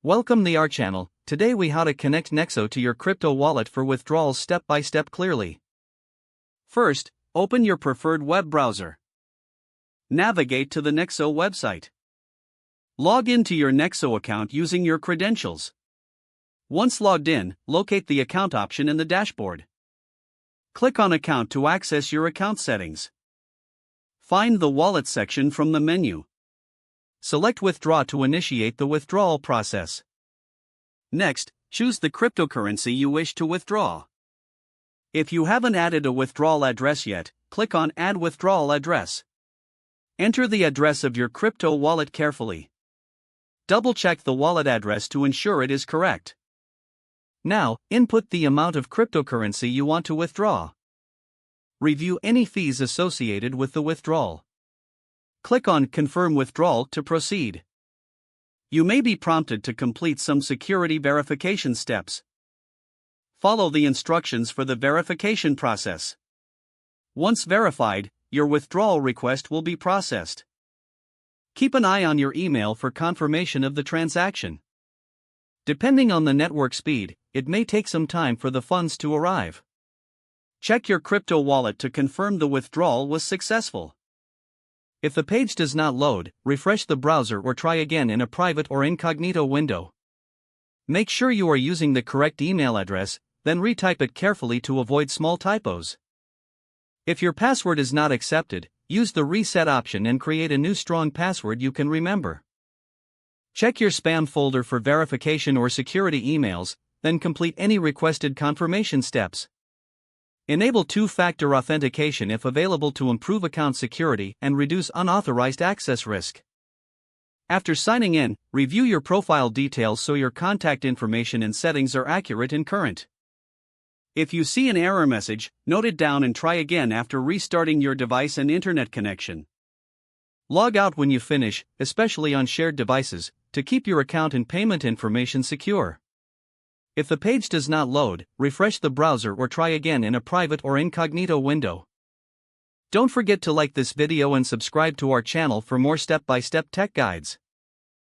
Welcome to our channel. Today we how to connect Nexo to your crypto wallet for withdrawals step by step clearly. First, open your preferred web browser. Navigate to the Nexo website. Log into your Nexo account using your credentials. Once logged in, locate the account option in the dashboard. Click on Account to access your account settings. Find the Wallet section from the menu. Select Withdraw to initiate the withdrawal process. Next, choose the cryptocurrency you wish to withdraw. If you haven't added a withdrawal address yet, click on Add Withdrawal Address. Enter the address of your crypto wallet carefully. Double-check the wallet address to ensure it is correct. Now, input the amount of cryptocurrency you want to withdraw. Review any fees associated with the withdrawal. Click on Confirm Withdrawal to proceed. You may be prompted to complete some security verification steps. Follow the instructions for the verification process. Once verified, your withdrawal request will be processed. Keep an eye on your email for confirmation of the transaction. Depending on the network speed, it may take some time for the funds to arrive. Check your crypto wallet to confirm the withdrawal was successful. If the page does not load, refresh the browser or try again in a private or incognito window. Make sure you are using the correct email address, then retype it carefully to avoid small typos. If your password is not accepted, use the reset option and create a new strong password you can remember. Check your spam folder for verification or security emails, then complete any requested confirmation steps. Enable two-factor authentication if available to improve account security and reduce unauthorized access risk. After signing in, review your profile details so your contact information and settings are accurate and current. If you see an error message, note it down and try again after restarting your device and internet connection. Log out when you finish, especially on shared devices, to keep your account and payment information secure. If the page does not load, refresh the browser or try again in a private or incognito window. Don't forget to like this video and subscribe to our channel for more step-by-step tech guides.